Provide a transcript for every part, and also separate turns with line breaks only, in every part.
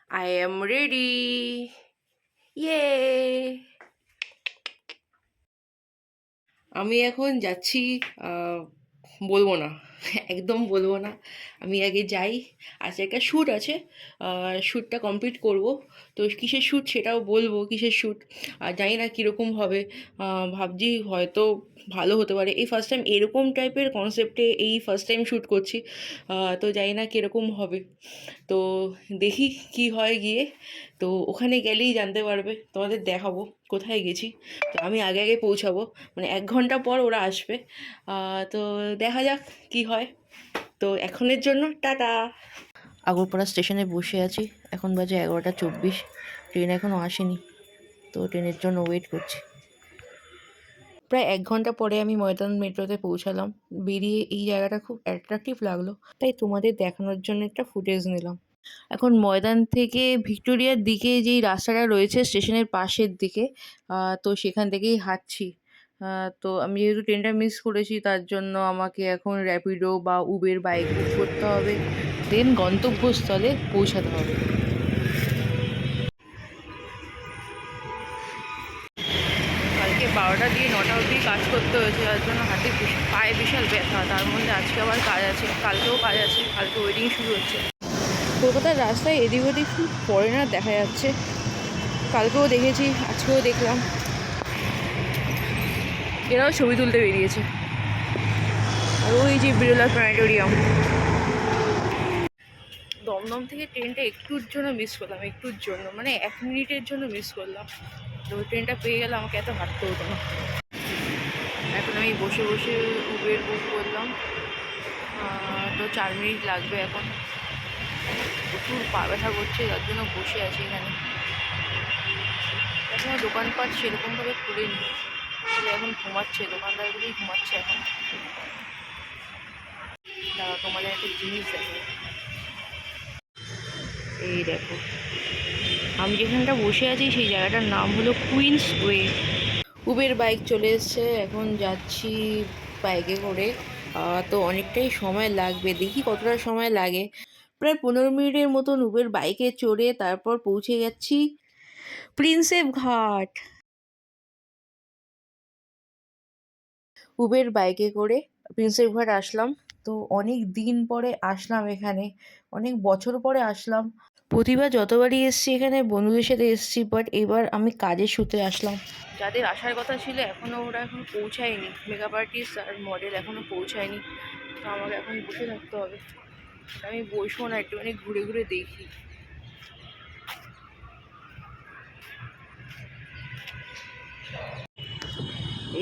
I am ready. Yay! আমি এখন যাচ্ছি বলবো না একদম বলবো না। আমি আগে যাই, আজকে একটা শ্যুট আছে, শ্যুটটা কমপ্লিট করব। তো কিসের শ্যুট সেটাও বলবো, কিসের শ্যুট আর জানি না কীরকম হবে। ভাবছি হয়তো ভালো হতে পারে, এই ফার্স্ট টাইম এরকম টাইপের কনসেপ্টে এই ফার্স্ট টাইম শ্যুট করছি। তো জানি না কীরকম হবে, তো দেখি কি হয় গিয়ে। তো ওখানে গেলেই জানতে পারবে, তোমাদের দেখাবো কোথায় গেছি। তো আমি আগে আগে পৌঁছাবো, মানে 1 ঘন্টা পর ওরা আসবে। তো দেখা যাক কি হয়। তো এখনের জন্য টাটা। আগরপাড়া স্টেশনে বসে আছি, এখন বাজে 11টা 24। ট্রেন এখনও আসেনি, তো ট্রেনের জন্য ওয়েট করছি। প্রায় 1 ঘন্টা পরে আমি ময়দান মেট্রোতে পৌঁছালাম। বেরিয়ে এই জায়গাটা খুব অ্যাট্রাকটিভ লাগলো, তাই তোমাদের দেখানোর জন্য একটা ফুটেজ নিলাম। এখন ময়দান থেকে ভিক্টোরিয়ার দিকে যেই রাস্তাটা রয়েছে স্টেশনের পাশের দিকে, তো সেখান থেকেই হাঁটছি। তো আমি যেহেতু ট্রেনটা মিস করেছি, তার জন্য আমাকে এখন র্যাপিডো বা উবের বাইক বুক করতে হবে, দেন গন্তব্যস্থলে পৌঁছাতে হবে। কালকে 12টা দিয়ে 9টা অবধি কাজ করতে হয়েছে, যার জন্য হাতে পায়ে বিশাল ব্যথা। তার মধ্যে আজকে আবার কাজ আছে, কালকেও কাজ আছে, কালকে ওয়েডিং শুরু হচ্ছে। কলকাতার রাস্তায় এদিক ওদিক খুব ফরেনার দেখা যাচ্ছে, কালকেও দেখেছি, আজকেও দেখলাম। এরাও ছবি তুলতে বেরিয়েছে। আর ওই যে বিড়লা প্ল্যানেটোরিয়াম। দমদম থেকে ট্রেনটা একটুর জন্য মিস করলাম, একটুর জন্য, মানে 1 মিনিটের জন্য মিস করলাম। তো ওই ট্রেনটা পেয়ে গেলে আমাকে এত হাঁটতে হতো না। এখন আমি বসে বসে উবের বুক করলাম, তো 4 মিনিট লাগবে। এখন প্রচুর পা ব্যথা করছে, যার জন্য বসে আছি এখানে। এখনও দোকানপাট সেরকমভাবে খুলেনি, তাহলে এখন ঘুমাচ্ছে, দোকানদারগুলোই ঘুমাচ্ছে এখন। তোমাদের একটা জিনিস দেখো, এই দেখো, আমি যেখানটা বসে আছি সেই জায়গাটার নাম হলো কুইন্স ওয়ে। উবের বাইক চলে এসছে, এখন যাচ্ছি বাইকে করে। তো অনেকটাই সময় লাগবে, দেখি কতটা সময় লাগে। প্রায় 15 মিনিটের মতন উবের বাইকে চড়ে তারপর পৌঁছে যাচ্ছি প্রিন্সেপ ঘাট। উবের বাইকে করে প্রিন্সেপ ঘাট আসলাম। তো অনেক দিন পরে আসলাম এখানে, অনেক বছর পরে আসলাম। প্রতিবার যতবারই এসছি এখানে বন্ধুদের সাথে এসছি, বাট এবার আমি কাজের সূত্রে আসলাম। যাদের আসার কথা ছিল এখনও ওরা এখন পৌঁছায়নি, মেকআপ আর্টিস্ট আর মডেল এখনও পৌঁছায়নি। তো আমাকে এখন বসে থাকতে হবে, আমি বসবো না, একটুখানি ঘুরে ঘুরে দেখি।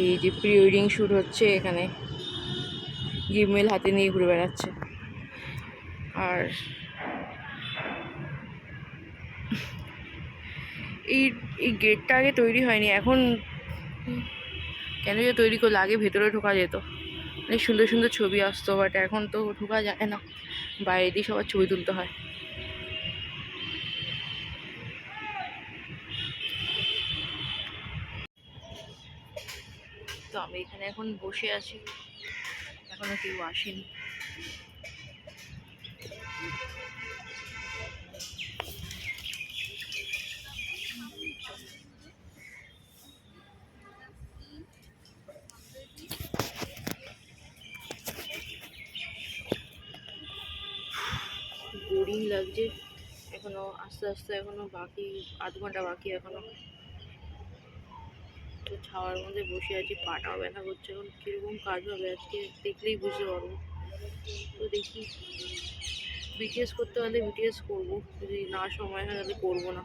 এই যে প্রি ওয়েডিং শ্যুট হচ্ছে এখানে, জিমেল হাতে নিয়ে ঘুরে বেড়াচ্ছে। আর এই এই গেটটা আগে তৈরি হয়নি, এখন কেন যে তৈরি করলে, আগে ভেতরে ঢোকা যেত, অনেক সুন্দর সুন্দর ছবি আসতো, বাট এখন তো ঢোকা যায় না, বাইরে দিয়ে সবার ছবি তুলতে হয়। তো আমি এখানে এখন বসে আছি, এখনো কেউ আসেনি। বোরিং লাগছে, এখনো আস্তে আস্তে এখনো বাকি, 8 ঘন্টা বাকি এখনো। তো ছাওয়ার মধ্যে বসে আছি, পাটাও ব্যথা করছে। এখন কীরকম কাজ হবে আজকে দেখলেই বুঝতে পারবো। তো দেখি, বিটিএস করতে হলে বিটিএস করবো, যদি না সময় হয় তাহলে করবো না।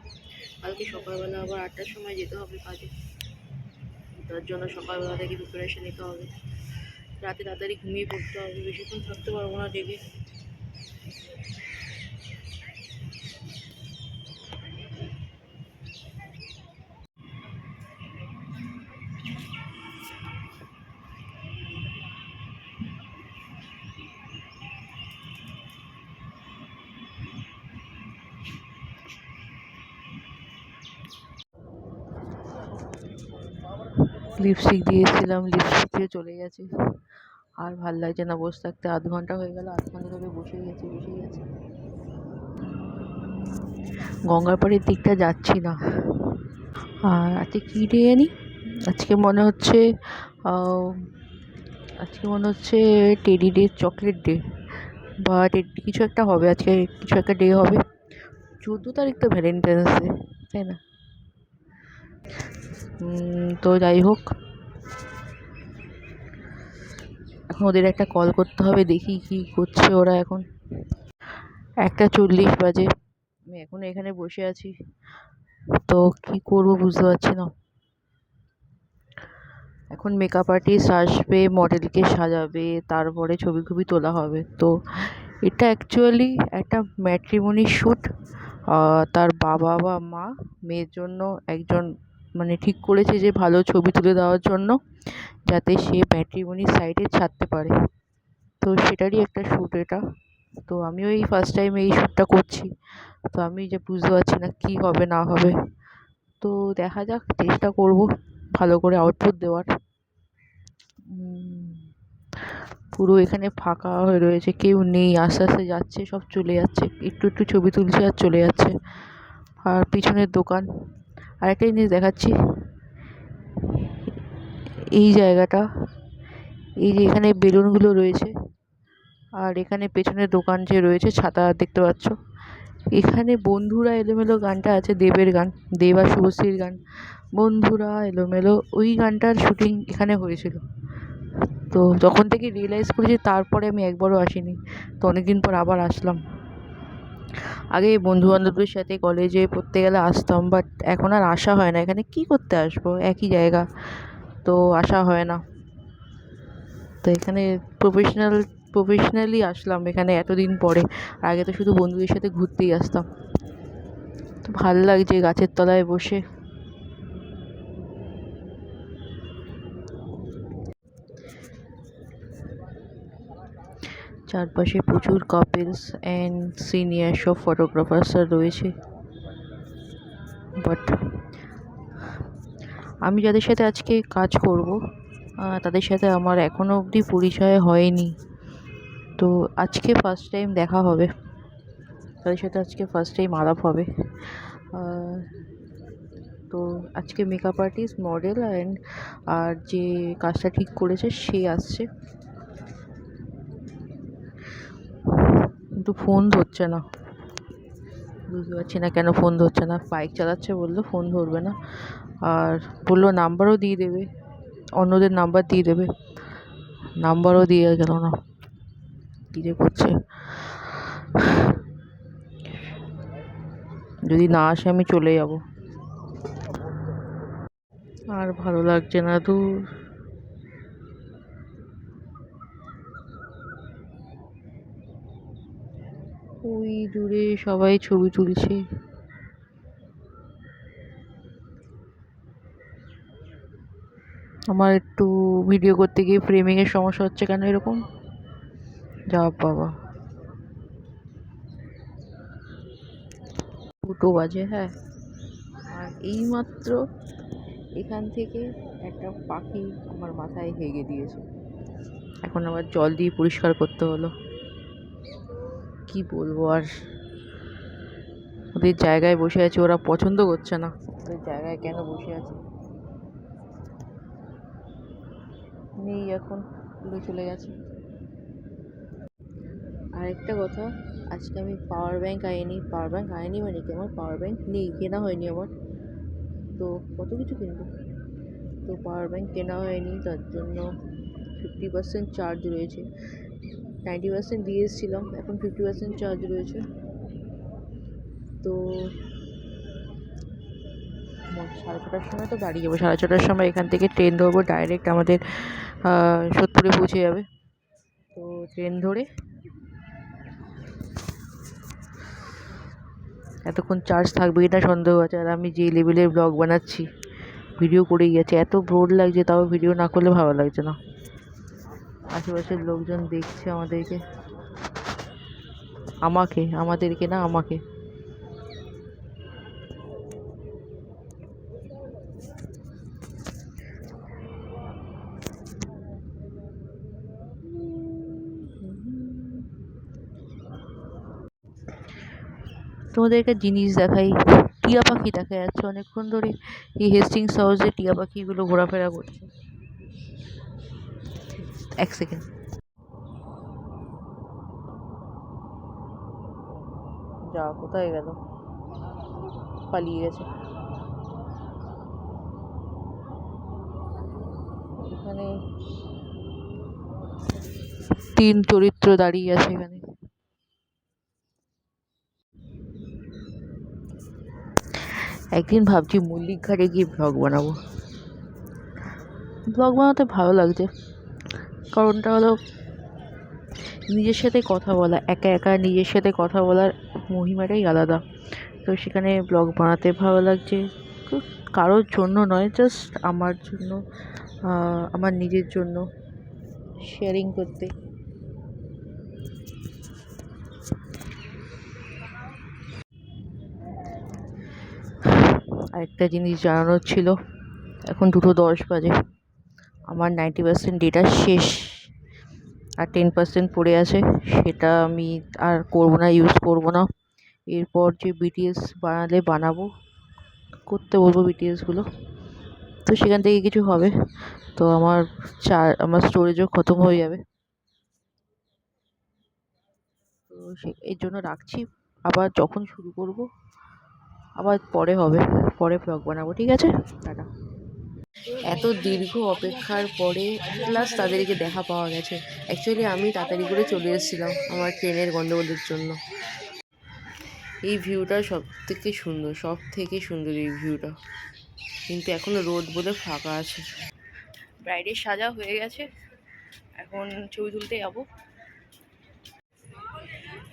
কালকে সকালবেলা আবার 8টার সময় যেতে হবে কাজে, তার জন্য সকালবেলা থেকে প্রিপারেশন নিতে হবে। রাতে তাড়াতাড়ি ঘুমিয়ে পড়তে হবে, বেশিক্ষণ থাকতে পারবো না জেগে। লিপস্টিক দিয়েছিলাম, লিপস্টিক দিয়ে চলে গেছে, আর ভাল লাগছে না বসে থাকতে। 8 ঘন্টা হয়ে গেল, 8 ঘন্টা ধরে বসেই গেছি। গঙ্গার পাড়ের দিকটা যাচ্ছি না। আর আজকে কী ডে জানি, আজকে মনে হচ্ছে আহ, আজকে মনে হচ্ছে টেডি ডে, চকলেট ডে, বা কিছু একটা হবে আজকে, কিছু একটা ডে হবে। 14 তারিখ তো ভ্যালেন্টাইন্স ডে, তাই না? তো যাই হোক, এখন ওদের একটা কল করতে হবে, দেখি কি করছে ওরা। এখন 1:40 বাজে, আমি এখনো এখানে বসে আছি। তো কি করব বুঝতে পারছি না। এখন মেকআপ আর্টিস্ট আসবে, মডেলকে সাজাবে, তারপরে ছবি খুবই তোলা হবে। তো এটা অ্যাকচুয়ালি একটা ম্যাট্রিমনি শ্যুট। তার বাবা বা মা মেয়ের জন্য একজন মানে ঠিক করেছে যে ভালো ছবি তুলে দেওয়ার জন্য, যাতে সে ম্যাট্রিমনির সাইটে ছাড়তে পারে। তো সেটারই একটা শ্যুট এটা। তো আমিও এই ফার্স্ট টাইম এই শ্যুটটা করছি। তো আমি যে বুঝতে পারছি না কী হবে না হবে। তো দেখা যাক, চেষ্টা করব ভালো করে আউটপুট দেওয়ার। পুরো এখানে ফাঁকা হয়ে রয়েছে, কেউ নেই, আস্তে আস্তে যাচ্ছে, সব চলে যাচ্ছে, একটু একটু ছবি তুলছে আর চলে যাচ্ছে। আর পিছনের দোকান। আরেকটা জিনিস দেখাচ্ছি, এই জায়গাটা, এই যে এখানে বেলুনগুলো রয়েছে, আর এখানে পেছনের দোকান যে রয়েছে, ছাতা দেখতে পাচ্ছ। এখানে বন্ধুরা এলোমেলো গানটা আছে, দেবের গান, দেব আর শুভশ্রীর গান, বন্ধুরা এলোমেলো, ওই গানটার শুটিং এখানে হয়েছিল। তো যখন থেকে রিয়েলাইজ করেছি, তারপরে আমি একবারও আসিনি। তো অনেকদিন পর আবার আসলাম। আগে বন্ধুবান্ধবদের সাথে কলেজে পড়তে গেলে আসতাম, বাট এখন আর আসা হয় না। এখানে কি করতে আসবো, একই জায়গা, তো আসা হয় না। তো এখানে প্রফেশনালি আসলাম এখানে এতদিন পরে। আগে তো শুধু বন্ধুদের সাথে ঘুরতেই আসতাম। তো ভাল লাগছে গাছের তলায় বসে। চারপাশে প্রচুর কাপেলস অ্যান্ড সিনিয়র সব ফটোগ্রাফার্সরা রয়েছে। বাট আমি যাদের সাথে আজকে কাজ করব, তাদের সাথে আমার এখনও অবধি পরিচয় হয়নি। তো আজকে ফার্স্ট টাইম দেখা হবে, তাদের সাথে আজকে ফার্স্ট টাইম আলাপ হবে। তো আজকে মেকআপ আর্টিস্ট, মডেল আর যে কাজটা ঠিক করেছে সে আসছে, কিন্তু ফোন ধরছে না। বুঝতে পারছি না কেন ফোন ধরছে না। বাইক চালাচ্ছে বললো, ফোন ধরবে না। আর বললো নাম্বারও দিয়ে দেবে, অন্যদের নাম্বার দিয়ে দেবে, নাম্বারও দিয়ে গেল না। কী যে করছে, যদি না আসে আমি চলে যাব। আর ভালো লাগছে না, দূর। ওই দূরে সবাই ছবি তুলছে। আমার একটু ভিডিও করতে গিয়ে ফ্রেমিংয়ের সমস্যা হচ্ছে, কেন এরকম? যা বাবা, 2টো বাজে, হ্যাঁ। আর এইমাত্র এখান থেকে একটা পাখি আমার মাথায় হেগে দিয়েছে, এখন আবার জল দিয়ে পরিষ্কার করতে হলো। কি বলবো আর, ওদের জায়গায় বসে আছে, ওরা পছন্দ করছে না, ওদের জায়গায় কেন বসে আছে। নেই এখন, উড়ে চলে গেছে। আরেকটা কথা, আজকে আমি পাওয়ার ব্যাংক আনিনি মানে কি, আমার পাওয়ার ব্যাংক নেই, কেনা হয়নি আমার। তো কত কিছু কিনবো, তো পাওয়ার ব্যাংক কেনা হয়নি, তার জন্য 50% চার্জ রয়েছে। 90% দিয়ে এসেছিলাম, এখন 50% চার্জ রয়েছে। তো 6:30টার সময় তো বাড়ি যাবো, 6:30টার সময় এখান থেকে ট্রেন ধরবো, ডাইরেক্ট আমাদের সোদপুরে পৌঁছে যাবে। তো ট্রেন ধরে এতক্ষণ চার্জ থাকবে কিনা সন্দেহ আছে। আর আমি যে লেভেলের ব্লগ বানাচ্ছি, ভিডিও করেই যাচ্ছে, এত বোর লাগছে, তাও ভিডিও না করলে ভালো লাগছে না। আশেপাশের লোকজন দেখছে আমাদেরকে না, আমাকে।
তোমাদের একটা জিনিস দেখাই, টিয়া পাখি দেখা যাচ্ছে অনেকক্ষণ ধরে। এই হেস্টিংস হাউসে টিয়া পাখিগুলো ঘোরাফেরা করছে। এক সেকেন্ড। যা কোথায় গেল, পালিয়ে গেছে। এখানে 3 চরিত্র দাঁড়িয়ে আছে এখানে। একদিন ভাবছি মল্লিক ঘাটে গিয়ে ব্লগ বানাবো। ব্লগ বানাতে ভালো লাগছে, কারণটা হলো নিজের সাথে কথা বলা, একা একা নিজের সাথে কথা বলার মহিমাটাই আলাদা। তো সেখানে ব্লগ বানাতে ভালো লাগছে, কারোর জন্য নয়, জাস্ট আমার জন্য, আমার নিজের জন্য শেয়ারিং করতে। আরেকটা জিনিস জানানোর ছিল, এখন 2:10 বাজে, আমার 90% ডেটা শেষ, আর 10% পড়ে আছে। সেটা আমি আর করবো না, ইউজ করবো না। এরপর যে বিটিএস বানাবো, করতে বলবো বিটিএসগুলো, তো সেখান থেকে কিছু হবে। তো আমার স্টোরেজও খতম হয়ে যাবে। তো এর জন্য রাখছি, আবার যখন শুরু করব আবার পরে হবে, পরে ব্লগ বানাবো। ঠিক আছে, টাটা। এত দীর্ঘ অপেক্ষার পরে লাস্ট তাদেরকে দেখা পাওয়া গেছে। অ্যাকচুয়ালি আমি তাড়াতাড়ি করে চলে এসেছিলাম আমার ট্রেনের গন্ডগোলের জন্য। এই ভিউটা সব থেকে সুন্দর এই ভিউটা, কিন্তু এখনো রোদ বলে ফাঁকা আছে। ব্রাইডের সাজা হয়ে গেছে, এখন ছবি তুলতে যাবো।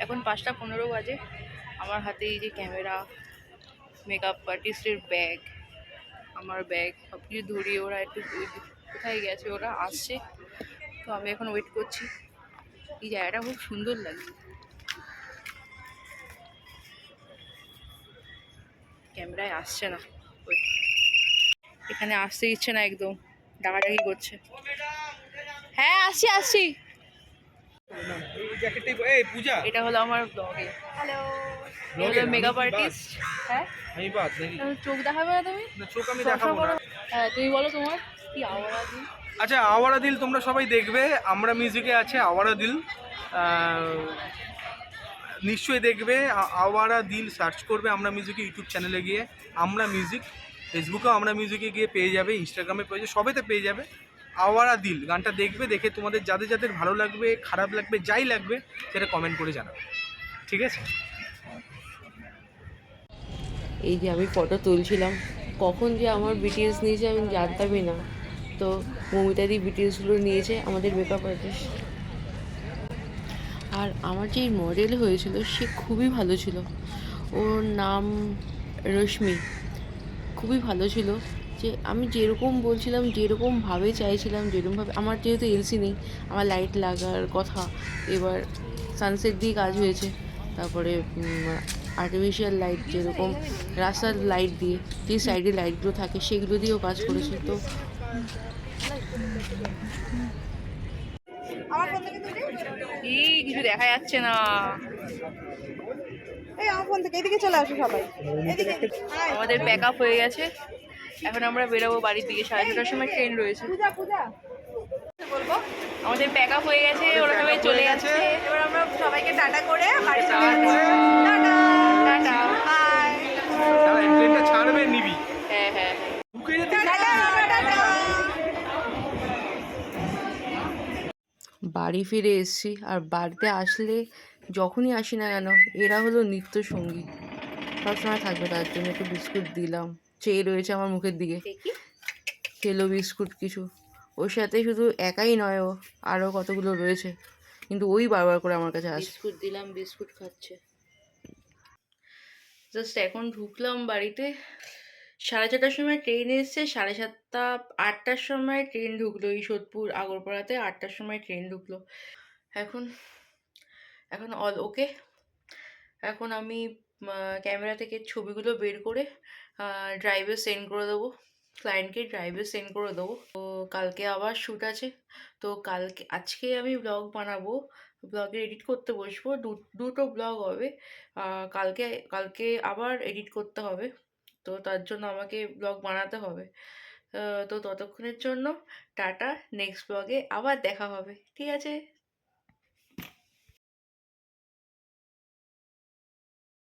এখন 5:15 বাজে। আমার হাতে এই যে ক্যামেরা, মেকআপ আর্টিস্টের ব্যাগ, আমার ব্যাগ, সব কিছু ধরিয়ে ওরা একটু কোথায় গেছে, ওরা আসছে। তো আমি এখন ওয়েট করছি। এই জায়গাটা খুব সুন্দর লাগছে। ক্যামেরায় আসছে না, এখানে আসতে ইচ্ছে না, একদম ডাকাডাকি করছে। হ্যাঁ আসছি আসছি। এটা হলো আমার ব্লগে। হ্যালো, এটা হলো মেকআপ আর্টিস্ট। হ্যাঁ আমি বাদ নাকি চোখ দেখাবে না তুমি? না চোখ আমি দেখাবো না। হ্যাঁ তুমি বলো তোমার কি আওয়ারা দিল।
আচ্ছা, আওয়ারা দিল তোমরা সবাই দেখবে, আমরা মিউজিকে আছে আওয়ারা দিল, নিশ্চয়ই দেখবে। আওয়ারা দিল সার্চ করবে আমরা মিউজিকে, ইউটিউব চ্যানেলে গিয়ে আমরা মিউজিক, ফেসবুকেও আমরা মিউজিকে গিয়ে পেয়ে যাবে, ইনস্টাগ্রামে পেয়ে যাবে, সবেতে পেয়ে যাবে। আওয়ারা দিল গানটা দেখবে, দেখে তোমাদের যাদের যাদের ভালো লাগবে, খারাপ লাগবে, যাই লাগবে সেটা কমেন্ট করে জানাবে, ঠিক আছে?
এই যে আমি ফটো তুলছিলাম, কখন যে আমার বিটিএস নিয়েছে আমি জানতামই না। তো মমিতাদি বিটিএসগুলো নিয়েছে, আমাদের মেকআপ আর্টিস্ট। আর আমার যে মডেল হয়েছিল সে খুবই ভালো ছিল, ওর নাম রশ্মি। খুবই ভালো ছিল, যে আমি যেরকম বলছিলাম, যেরকমভাবে চাইছিলাম, যেরকমভাবে, আমার যেহেতু এলসি নেই, আমার লাইট লাগার কথা, এবার সানসেট দিয়ে কাজ হয়েছে। তারপরে আর্টিফিশিয়াল লাইট, যেরকম রাস্তার লাইট দিয়ে যে সাইডে লাইটগুলো থাকে সেগুলো দিয়েও কাজ করেছে। তো কিছু দেখা যাচ্ছে না।
এই আমার ফোন থেকে এদিকে চলে আসো সবাই, এদিকে।
আমাদের প্যাক আপ হয়ে গেছে, এখন আমরা বেরোবো বাড়ির দিকে। 6:30টার সময় ট্রেন রয়েছে।
পূজা পূজা বলবো,
আমাদের প্যাক আপ হয়ে গেছে, ওরা সবাই চলে যাচ্ছে।
এবার আমরা সবাইকে টাটা করে বাড়ি চলে
টাটা।
যাচ্ছি। Tata
tata.
বাই।
ট্রেনটা ছাড়বে নিবি,
হ্যাঁ হ্যাঁ।
ঢুকে যেতে।
Tata tata.
বাড়ি ফিরে এসেছি, আর বাড়িতে আসলে যখনই আসি না কেন এরা হলো নিত্য সঙ্গী, সবসময় থাকবে। তার জন্য একটু বিস্কুট দিলাম, চেয়ে রয়েছে আমার মুখের দিকে, খেলো বিস্কুট কিছু। ওর সাথে শুধু একাই নয়, ও আরও কতগুলো রয়েছে, কিন্তু ওই বারবার করে আমার কাছে আসে। বিস্কুট দিলাম, বিস্কুট খাচ্ছে। জাস্ট এখন ঢুকলাম বাড়িতে। 4:30টার সময় ট্রেন এসছে, 7:30, 8টার সময় ট্রেন ঢুকলো। এই সোদপুর আগরপাড়াতে 8টার সময় ট্রেন ঢুকলো। এখন এখন অল ওকে। এখন আমি ক্যামেরা থেকে ছবিগুলো বের করে ড্রাইভে সেন্ড করে দেবো, ক্লায়েন্টকে ড্রাইভে সেন্ড করে দেবো। তো কালকে আবার শ্যুট আছে, তো আজকে আমি ব্লগ বানাবো ব্লগের এডিট করতে বসবো, দুটো ব্লগ হবে। কালকে কালকে আবার এডিট করতে হবে, তো তার জন্য আমাকে ব্লগ বানাতে হবে। তো ততক্ষণের জন্য টাটা, নেক্সট ব্লগে আবার দেখা হবে, ঠিক আছে?